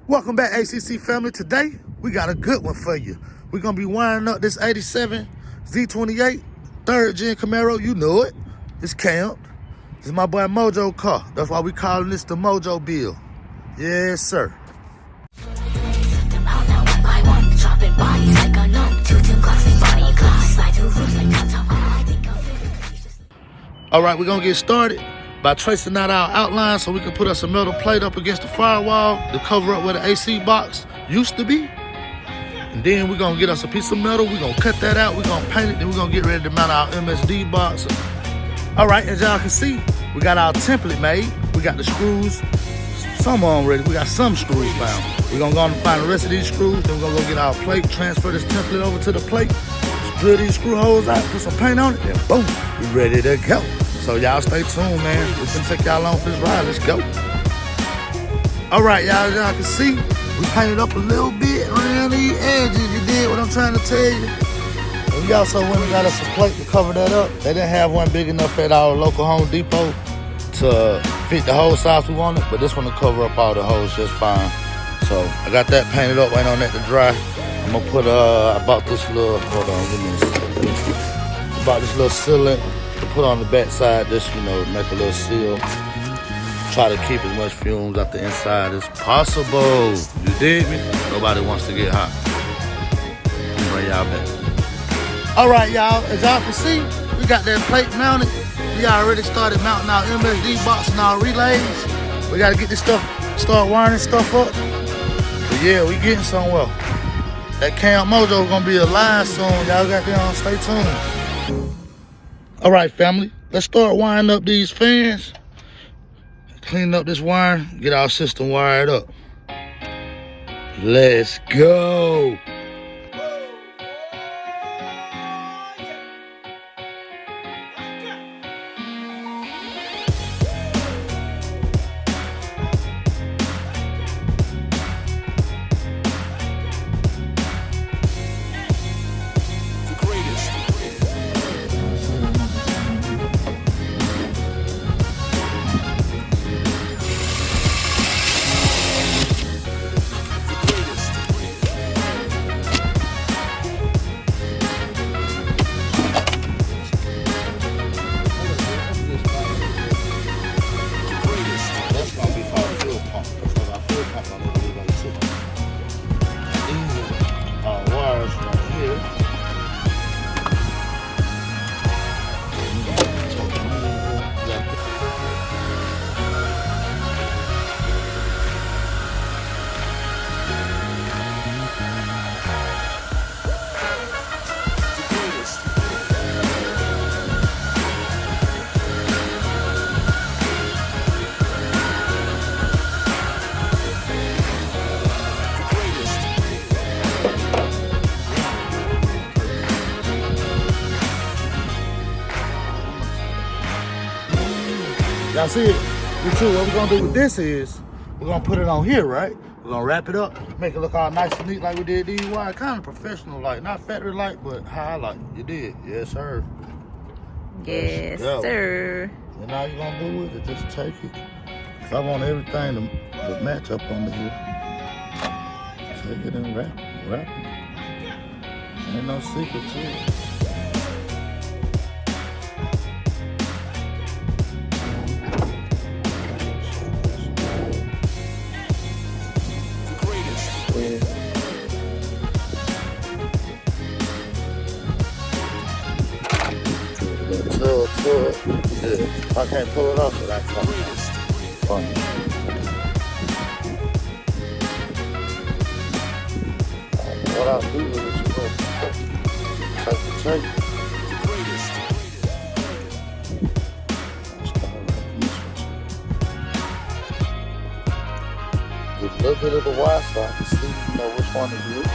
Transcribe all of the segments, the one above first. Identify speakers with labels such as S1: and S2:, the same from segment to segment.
S1: Welcome back, A.C.C family. Today, we got a good one for you. We're going to be winding up this 87 Z28 third gen Camaro. You know it. It's camped. This is my boy Mojo car. That's why we calling this the Mojo build. Yes, sir. All right, we're going to get started by tracing out our outline so we can put us a metal plate up against the firewall to cover up where the AC box used to be. And then we're gonna get us a piece of metal, we're gonna cut that out, we're gonna paint it, then we're gonna get ready to mount our MSD box. All right, as y'all can see, we got our template made. We got the screws, some of them ready. We got some screws found. We're gonna go and find the rest of these screws, then we're gonna go get our plate, transfer this template over to the plate, drill these screw holes out, put some paint on it, and boom, we're ready to go. So y'all stay tuned, man. We're gonna take y'all on for this ride. Let's go. All right, y'all, as y'all can see, we painted up a little bit around these edges. You did what I'm trying to tell you. And we also went and got us a plate to cover that up. They didn't have one big enough at our local Home Depot to fit the whole size we wanted, but this one will cover up all the holes just fine. So I got that painted up, waiting on that to dry. I'm gonna put, I bought this little, hold on, give me a second. Bought this little sealant to put on the back side, just, you know, make a little seal. Try to keep as much fumes out the inside as possible. You dig me? Nobody wants to get hot. Let me bring y'all back. All right, y'all, as y'all can see, we got that plate mounted. We already started mounting our MSD box and our relays. We gotta get this stuff, start wiring stuff up. But yeah, we getting somewhere. That Camp Mojo gonna be alive soon. Y'all got there on, stay tuned. All right, family, let's start wiring up these fans. Clean up this wire, get our system wired up. Let's go. Y'all see it? What we're gonna do with this is, we're gonna put it on here, right? We're gonna wrap it up, make it look all nice and neat like we did these wires. Kind of professional like, not factory like, but high like. You did, yes sir.
S2: Yes, sir.
S1: And all you're gonna do with it, just take it. Cause I want everything to match up on here. Take it and wrap it. Ain't no secret to it. Good. If I can't pull it off, then I can't. Funny. What I'll do with it is take the tape. Get a little bit of the wire so I can see, you know, which one is which.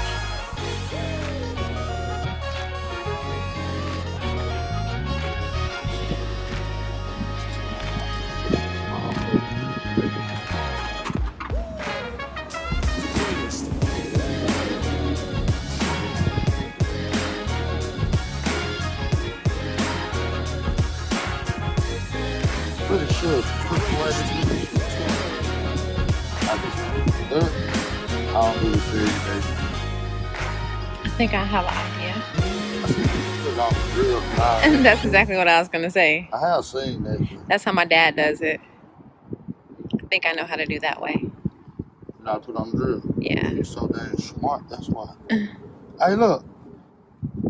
S1: Pretty sure it's quick way to do this. I just do it. I don't do this every day.
S2: I think I have an idea.
S1: I see people put it on the grill.
S2: That's exactly what I was gonna say.
S1: I have seen that.
S2: That's how my dad does it. I think I know how to do that way.
S1: You know, I put it on the grill.
S2: Yeah.
S1: You're so damn smart, that's why. Hey, look.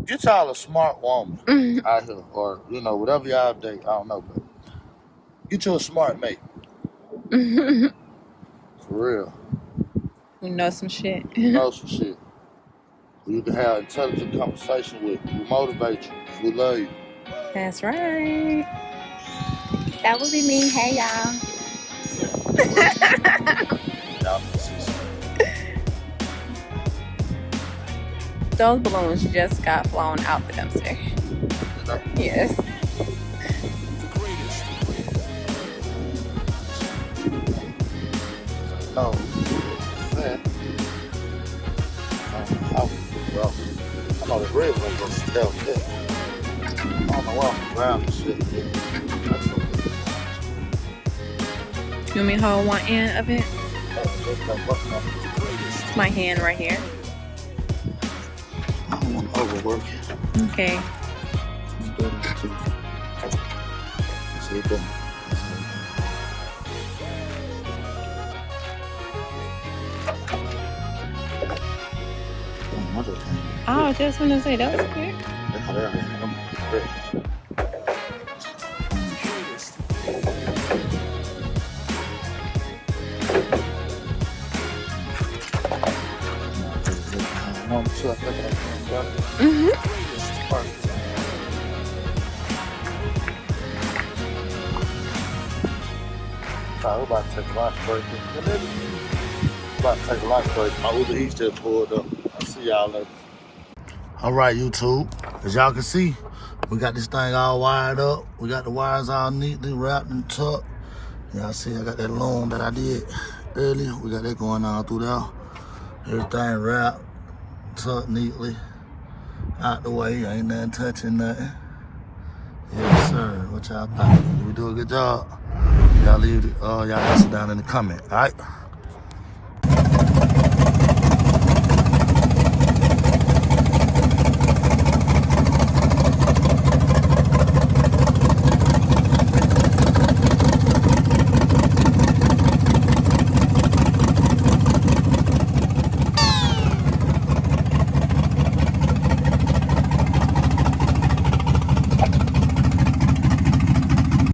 S1: Get y'all a smart woman out here. Or, you know, whatever y'all date. I don't know, but get you a smart mate. For real.
S2: Who knows some shit.
S1: You know some shit. You can have intelligent conversation with. We motivate you. We love you.
S2: That's right. That would be me. Hey, y'all.
S1: Y'all can see some.
S2: Those balloons just got flown out the dumpster.
S1: You know?
S2: Yes.
S1: Oh, man. Well, I know the red one goes to tell that. I don't know why I'm around this shit.
S2: You want me to hold one end of it? It's my hand right here.
S1: I don't want to overwork it.
S2: Okay.
S1: Let's do it too. See it going.
S2: I was just gonna say that was quick.
S1: We're about to take a lunch break. About to take a lunch break. My Uber Eats just pulled up. I'll see y'all later. All right, YouTube. As y'all can see, we got this thing all wired up. We got the wires all neatly wrapped and tucked. Y'all see I got that loom that I did earlier. We got that going on through there. Everything wrapped, tucked neatly, out the way. Ain't nothing touching nothing. Yes, sir. What y'all think? Did we do a good job? Y'all leave y'all answer down in the comment, all right?